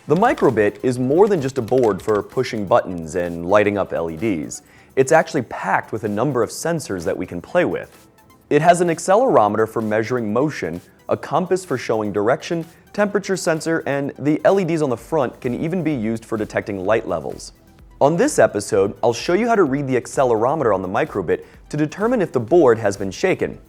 The microbit is more than just a board for pushing buttons and lighting up LEDs. It's actually packed with a number of sensors that we can play with. It has an accelerometer for measuring motion, a compass for showing direction, temperature sensor, and the LEDs on the front can even be used for detecting light levels. On this episode, I'll show you how to read the accelerometer on the microbit to determine if the board has been shaken.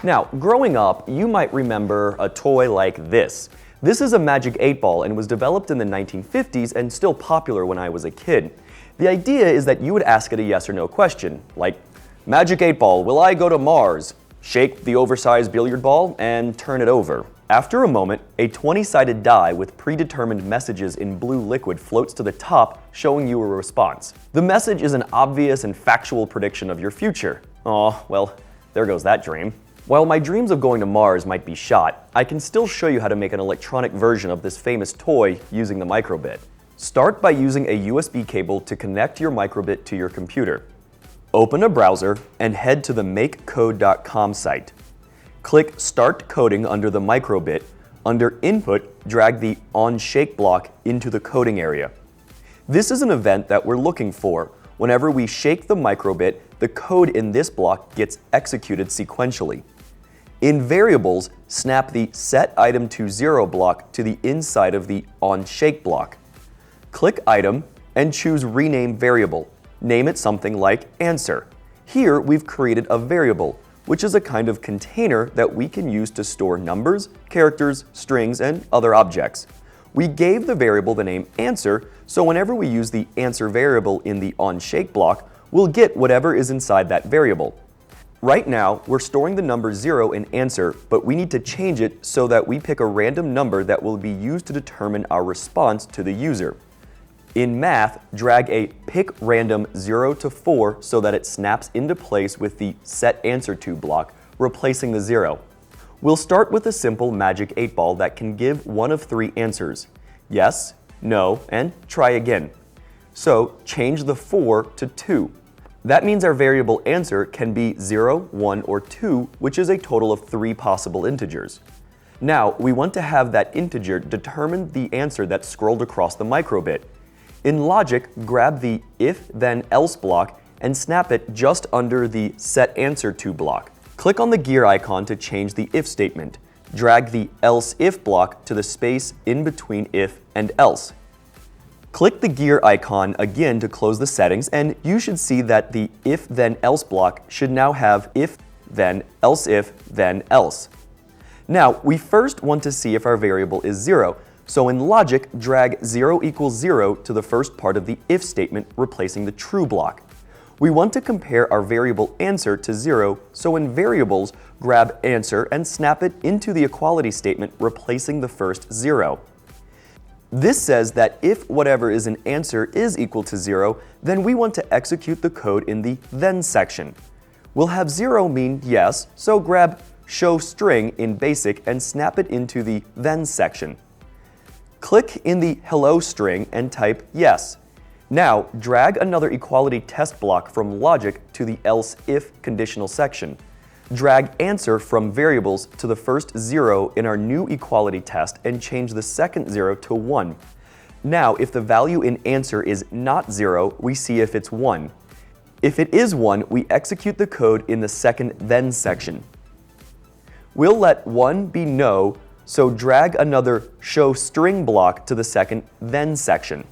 Now, growing up, you might remember a toy like this. This is a Magic 8-Ball and was developed in the 1950s and still popular when I was a kid. The idea is that you would ask it a yes or no question, like, Magic 8-Ball, will I go to Mars? Shake the oversized billiard ball and turn it over. After a moment, a 20-sided die with predetermined messages in blue liquid floats to the top, showing you a response. The message is an obvious and factual prediction of your future. Aw, well, there goes that dream. While my dreams of going to Mars might be shot, I can still show you how to make an electronic version of this famous toy using the microbit. Start by using a USB cable to connect your microbit to your computer. Open a browser and head to the MakeCode.com site. Click Start Coding under the microbit. Under Input, drag the On-Shake block into the coding area. This is an event that we're looking for. Whenever we shake the microbit, the code in this block gets executed sequentially. In variables, snap the Set Item to 0 block to the inside of the On-Shake block. Click Item and choose Rename Variable. Name it something like Answer. Here we've created a variable, which is a kind of container that we can use to store numbers, characters, strings, and other objects. We gave the variable the name Answer, so whenever we use the Answer variable in the On-Shake block, we'll get whatever is inside that variable. Right now, we're storing the number 0 in Answer, but we need to change it so that we pick a random number that will be used to determine our response to the user. In Math, drag a Pick Random 0 to 4 so that it snaps into place with the Set Answer to block, replacing the 0. We'll start with a simple Magic 8-Ball that can give one of 3 answers: yes, no, and try again. So change the 4 to 2. That means our variable answer can be 0, 1, or 2, which is a total of 3 possible integers. Now, we want to have that integer determine the answer that's scrolled across the microbit. In Logic, grab the If Then Else block and snap it just under the Set Answer to block. Click on the gear icon to change the if statement. Drag the Else If block to the space in between if and else. Click the gear icon again to close the settings, and you should see that the If Then Else block should now have If Then Else If Then Else. Now, we first want to see if our variable is 0, so in Logic, drag 0 equals 0 to the first part of the if statement, replacing the true block. We want to compare our variable answer to 0, so in Variables, grab answer and snap it into the equality statement, replacing the first 0. This says that if whatever is an answer is equal to 0, then we want to execute the code in the Then section. We'll have 0 mean yes, so grab Show String in Basic and snap it into the Then section. Click in the Hello string and type yes. Now, drag another equality test block from Logic to the Else If conditional section. Drag Answer from Variables to the first 0 in our new equality test and change the second 0 to 1. Now, if the value in Answer is not 0, we see if it's 1. If it is 1, we execute the code in the second Then section. We'll let 1 be no, so drag another Show String block to the second Then section.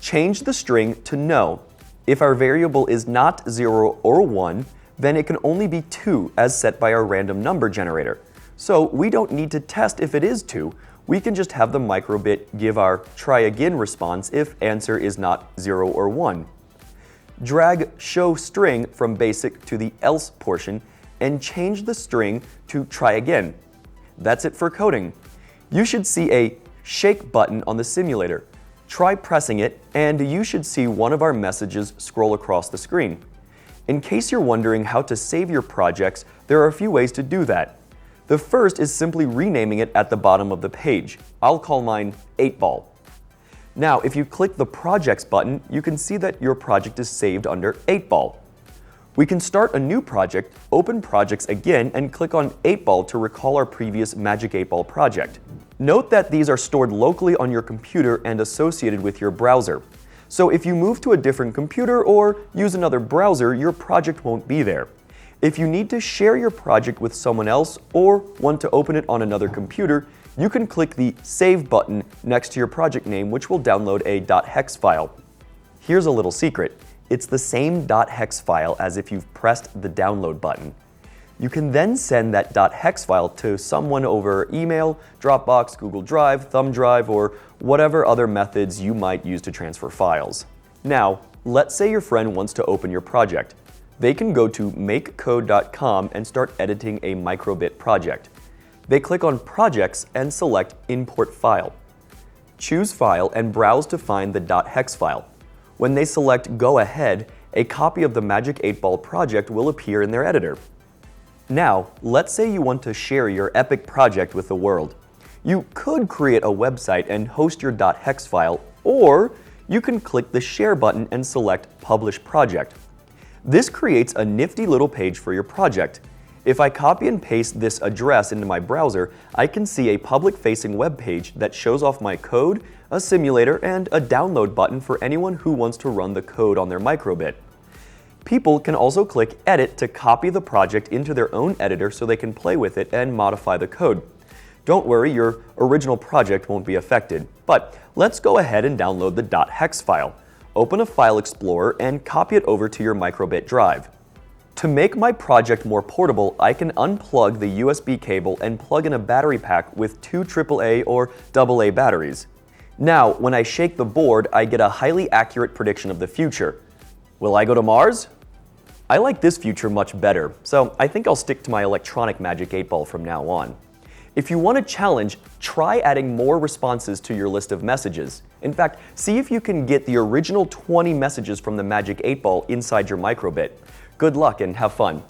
Change the string to no. If our variable is not 0 or 1, then it can only be 2 as set by our random number generator. So we don't need to test if it is 2, we can just have the microbit give our try again response if answer is not 0 or 1. Drag Show String from Basic to the Else portion and change the string to try again. That's it for coding. You should see a Shake button on the simulator. Try pressing it and you should see one of our messages scroll across the screen. In case you're wondering how to save your projects, there are a few ways to do that. The first is simply renaming it at the bottom of the page. I'll call mine 8-Ball. Now, if you click the Projects button, you can see that your project is saved under 8-Ball. We can start a new project, open Projects again, and click on 8-Ball to recall our previous Magic 8-Ball project. Note that these are stored locally on your computer and associated with your browser. So if you move to a different computer or use another browser, your project won't be there. If you need to share your project with someone else or want to open it on another computer, you can click the Save button next to your project name, which will download a .hex file. Here's a little secret. It's the same .hex file as if you've pressed the download button. You can then send that .hex file to someone over email, Dropbox, Google Drive, Thumb Drive, or whatever other methods you might use to transfer files. Now, let's say your friend wants to open your project. They can go to makecode.com and start editing a microbit project. They click on Projects and select Import File. Choose File and browse to find the .hex file. When they select Go Ahead, a copy of the Magic 8-Ball project will appear in their editor. Now, let's say you want to share your epic project with the world. You could create a website and host your .hex file, or you can click the Share button and select Publish Project. This creates a nifty little page for your project. If I copy and paste this address into my browser, I can see a public-facing web page that shows off my code, a simulator, and a download button for anyone who wants to run the code on their microbit. People can also click Edit to copy the project into their own editor so they can play with it and modify the code. Don't worry, your original project won't be affected. But let's go ahead and download the .hex file. Open a File Explorer and copy it over to your microbit drive. To make my project more portable, I can unplug the USB cable and plug in a battery pack with 2 AAA or AA batteries. Now, when I shake the board, I get a highly accurate prediction of the future. Will I go to Mars? I like this future much better, so I think I'll stick to my electronic Magic 8-Ball from now on. If you want a challenge, try adding more responses to your list of messages. In fact, see if you can get the original 20 messages from the Magic 8-Ball inside your microbit. Good luck and have fun.